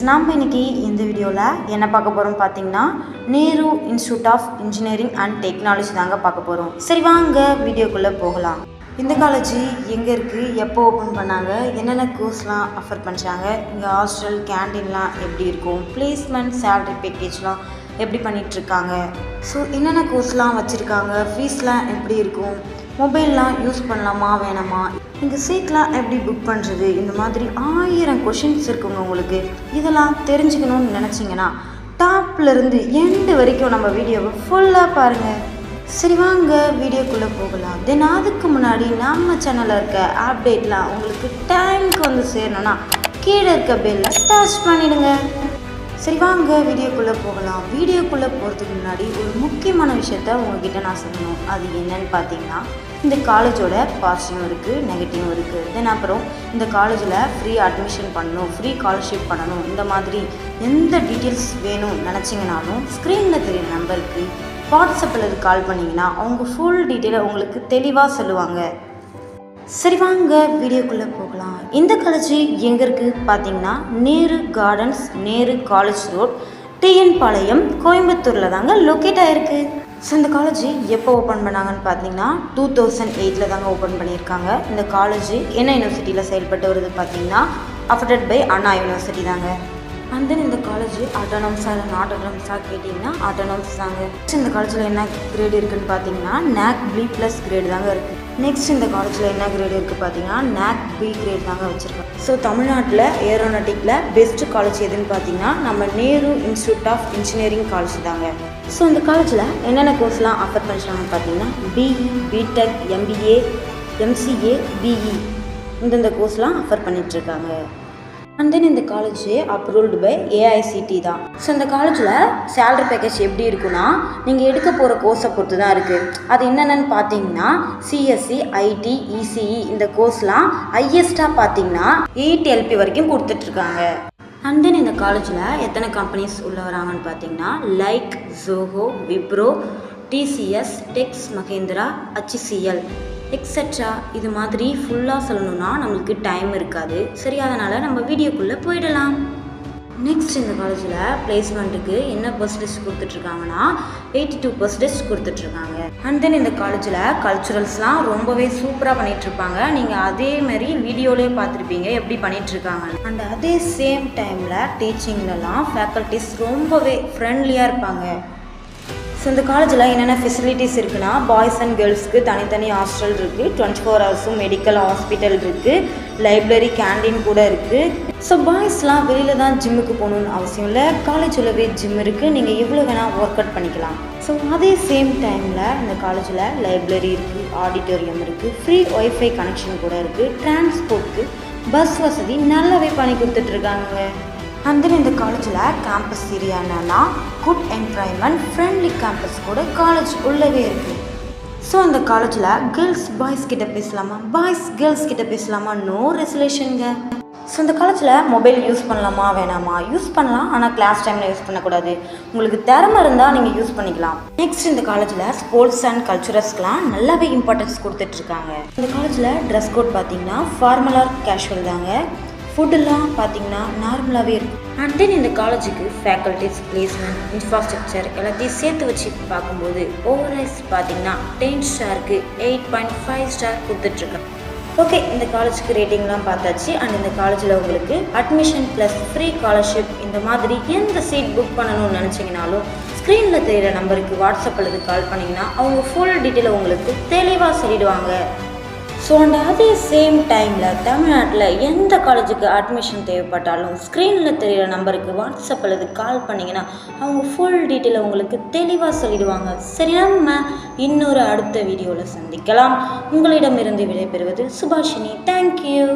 நாம் இன்னைக்கு இந்த வீடியோவில் என்ன பார்க்க போகிறோம் பார்த்தீங்கன்னா, Nehru institute of engineering and technology தாங்க பார்க்க போகிறோம். சரி வாங்க வீடியோக்குள்ளே போகலாம். இந்த காலேஜ் எங்கே இருக்குது, எப்போ ஓப்பன் பண்ணாங்க, என்னென்ன கோர்ஸ்லாம் ஆஃபர் பண்ணுறாங்க, இங்கே ஹாஸ்டல் கேண்டீன்லாம் எப்படி இருக்கும், பிளேஸ்மெண்ட் சேலரி பேக்கேஜ்லாம் எப்படி பண்ணிகிட்ருக்காங்க, ஸோ என்னென்ன கோர்ஸ்லாம் வச்சுருக்காங்க, ஃபீஸ்லாம் எப்படி இருக்கும், மொபைல்லாம் யூஸ் பண்ணலாமா வேணாமா, இங்கே சீட்லாம் எப்படி புக் பண்ணுறது, இந்த மாதிரி 1000 கொஷின்ஸ் இருக்குங்க உங்களுக்கு. இதெல்லாம் தெரிஞ்சுக்கணும்னு நினச்சிங்கன்னா டாப்லேருந்து எண்டு வரைக்கும் நம்ம வீடியோவை ஃபுல்லாக பாருங்கள். சரி வாங்க வீடியோக்குள்ளே போகலாம். தென் அதுக்கு முன்னாடி நம்ம சேனலில் இருக்க அப்டேட்லாம் உங்களுக்கு டைமுக்கு வந்து சேரணும்னா கீழே இருக்க பெல்லை டச் பண்ணிடுங்க. சரி வாங்க வீடியோக்குள்ளே போகலாம். வீடியோக்குள்ளே போகிறதுக்கு முன்னாடி ஒரு முக்கியமான விஷயத்த உங்ககிட்ட நான் சொல்லணும். அது என்னன்னு பார்த்தீங்கன்னா, இந்த காலேஜோட பாசிட்டிவும் இருக்குது, நெகட்டிவும் இருக்குது. தென் அப்புறம் இந்த காலேஜில் ஃப்ரீ அட்மிஷன் பண்ணணும், ஃப்ரீ ஸ்காலர்ஷிப் பண்ணணும், இந்த மாதிரி எந்த டீட்டெயில்ஸ் வேணும்னு நினச்சிங்கனாலும் ஸ்க்ரீனில் தெரியுற நம்பருக்கு வாட்ஸ்அப்பில் கால் பண்ணிங்கன்னா அவங்க ஃபுல் டீட்டெயிலை உங்களுக்கு தெளிவாக சொல்லுவாங்க. சரி வாங்க வீடியோக்குள்ளே போகலாம். இந்த காலேஜ் எங்கே இருக்குது பார்த்தீங்கன்னா, Nehru gardens, Nehru college road, TN Palayam, கோயம்புத்தூரில் தாங்க லொக்கேட் ஆகிருக்கு. ஸோ இந்த காலேஜ் எப்போ ஓப்பன் பண்ணாங்கன்னு பார்த்தீங்கன்னா 2008 தாங்க ஓப்பன் பண்ணியிருக்காங்க. இந்த காலேஜ் என்ன யூனிவர்சிட்டியில் செயல்பட்டு வருது பார்த்தீங்கன்னா, அஃபர்டட் பை அண்ணா யூனிவர்சிட்டி தாங்க. அண்ட் தென் இந்த காலேஜ் ஆட்டோனமஸாக இல்லை நாட் ஆட்டோனமஸாக கேட்டிங்கன்னா ஆட்டோனமஸ் தாங்க. இந்த காலேஜில் என்ன கிரேட் இருக்குதுன்னு பார்த்தீங்கன்னா NAC B+ கிரேடு தாங்க இருக்குது. நெக்ஸ்ட் இந்த காலேஜில் என்ன கிரேடு இருக்குது பார்த்தீங்கன்னா NAC B கிரேட் தாங்க வச்சுருக்கோம். ஸோ தமிழ்நாட்டில் ஏரோநாட்டிக்கில் பெஸ்ட்டு காலேஜ் எதுன்னு பார்த்தீங்கன்னா நம்ம Nehru institute of engineering college தாங்க. ஸோ இந்த காலேஜில் என்னென்ன கோர்ஸ்லாம் ஆஃபர் பண்ணுறாங்கன்னு பார்த்தீங்கன்னா BE, BTech, MBA, MCA, BE இந்த கோர்ஸ்லாம் ஆஃபர் பண்ணிகிட்ருக்காங்க. அண்ட் தென் இந்த காலேஜ் அப்ரூவ்டு பை AICT தான். ஸோ இந்த காலேஜில் சேலரி பேக்கேஜ் எப்படி இருக்குன்னா, நீங்கள் எடுக்க போகிற கோர்ஸை பொறுத்து தான் இருக்குது. அது என்னென்னு பார்த்தீங்கன்னா CSE, IT, ECE இந்த கோர்ஸ்லாம் ஹையஸ்ட்டாக பார்த்தீங்கன்னா 8 LP வரைக்கும் கொடுத்துட்ருக்காங்க. அண்ட் தென் இந்த காலேஜில் எத்தனை கம்பெனிஸ் உள்ள வராங்கன்னு பார்த்தீங்கன்னா லைக் ஜோஹோ, விப்ரோ, TCS, டெக்ஸ் மஹேந்திரா, HCL எக்ஸெட்ரா. இது மாதிரி ஃபுல்லாக சொல்லணுன்னா நம்மளுக்கு டைம் இருக்காது. சரி, அதனால் நம்ம வீடியோக்குள்ளே போயிடலாம். நெக்ஸ்ட் இந்த காலேஜில் பிளேஸ்மெண்ட்டுக்கு என்ன பர்சன்டேஜ் கொடுத்துட்ருக்காங்கன்னா 82% கொடுத்துட்ருக்காங்க. அண்ட் தென் இந்த காலேஜில் கல்ச்சுரல்ஸ்லாம் ரொம்பவே சூப்பராக பண்ணிகிட்ருப்பாங்க. நீங்கள் அதேமாரி வீடியோலேயே பார்த்துருப்பீங்க எப்படி பண்ணிகிட்ருக்காங்க. அண்ட் அதே சேம் டைமில் டீச்சிங்லலாம் ஃபேக்கல்ட்டிஸ் ரொம்பவே ஃப்ரெண்ட்லியாக இருப்பாங்க. ஸோ இந்த காலேஜில் என்னென்ன ஃபெசிலிட்டிஸ் இருக்குன்னா, பாய்ஸ் அண்ட் கேர்ள்ஸ்க்கு தனித்தனி ஹாஸ்டல் இருக்குது, 24 ஹவர்ஸும் மெடிக்கல் ஹாஸ்பிட்டல் இருக்குது, லைப்ரரி, கேண்டீன் கூட இருக்குது. ஸோ பாய்ஸ்லாம் வெளியில் தான் ஜிம்முக்கு போகணுன்னு அவசியம் இல்லை, காலேஜில் ஜிம் இருக்குது, நீங்கள் எவ்வளோ வேணால் ஒர்க் அவுட் பண்ணிக்கலாம். ஸோ அதே சேம் டைமில் இந்த காலேஜில் லைப்ரரி இருக்குது, ஆடிட்டோரியம் இருக்குது, ஃப்ரீ ஒய்ஃபை கனெக்ஷன் கூட இருக்குது, டிரான்ஸ்போர்ட்டுக்கு பஸ் வசதி நல்லாவே பண்ணி கொடுத்துட்ருக்காங்க. அண்ட் தென் இந்த காலேஜில் கேம்பஸ் ஏரியா என்னன்னா குட் என்வாயன்மெண்ட், ஃப்ரெண்ட்லி கேம்பஸ் கூட காலேஜ் உள்ளவே இருக்குது. ஸோ அந்த காலேஜில் கேர்ள்ஸ் பாய்ஸ் கிட்ட பேசலாமா, பாய்ஸ் கேர்ள்ஸ் கிட்ட பேசலாமா, நோ ரெசல்யூஷனுங்க. ஸோ இந்த காலேஜில் மொபைல் யூஸ் பண்ணலாமா வேணாமா, யூஸ் பண்ணலாம், ஆனால் கிளாஸ் டைமில் யூஸ் பண்ணக்கூடாது. உங்களுக்கு திறமை இருந்தால் நீங்கள் யூஸ் பண்ணிக்கலாம். நெக்ஸ்ட் இந்த காலேஜில் ஸ்போர்ட்ஸ் அண்ட் கல்ச்சுரல்ஸ்க்கெலாம் நல்லாவே இம்பார்ட்டன்ஸ் கொடுத்துட்ருக்காங்க. இந்த காலேஜில் ட்ரெஸ் கோட் பார்த்தீங்கன்னா ஃபார்மலாக கேஷுவல் தாங்க. ஃபுட்டெல்லாம் பார்த்தீங்கன்னா நார்மலாகவே இருக்கும். அண்ட் தென் இந்த காலேஜுக்கு ஃபேக்கல்ட்டிஸ், பிளேஸ்மெண்ட், இன்ஃப்ராஸ்ட்ரக்சர் எல்லாத்தையும் சேர்த்து வச்சு பார்க்கும்போது ஓவரால்ஸ் பார்த்தீங்கன்னா 10 ஸ்டாருக்கு 8.5 ஸ்டார் கொடுத்துட்ருக்காங்க. ஓகே, இந்த காலேஜுக்கு ரேட்டிங்லாம் பார்த்தாச்சு. அண்ட் இந்த காலேஜில் உங்களுக்கு அட்மிஷன் ப்ளஸ் ஃப்ரீ ஸ்காலர்ஷிப் இந்த மாதிரி எந்த சீட் புக் பண்ணணும்னு நினச்சிங்கனாலும் ஸ்க்ரீனில் தெரிகிற நம்பருக்கு வாட்ஸ்அப் அல்லது கால் பண்ணிங்கன்னா அவங்க ஃபுல் டீட்டெயிலை உங்களுக்கு தெளிவாக சொல்லிவிடுவாங்க. ஸோ அண்ட் அதே சேம் டைமில் தமிழ்நாட்டில் எந்த காலேஜுக்கு அட்மிஷன் தேவைப்பட்டாலும் ஸ்க்ரீனில் தெரிகிற நம்பருக்கு வாட்ஸ்அப் அல்லது கால் பண்ணிங்கன்னா அவங்க ஃபுல் டீட்டெயிலை உங்களுக்கு தெளிவாக சொல்லிடுவாங்க. சரி, நம்ம இன்னொரு அடுத்த வீடியோவில் சந்திக்கலாம். உங்களிடமிருந்து விடைபெறுவது சுபாஷினி. தேங்க்யூ.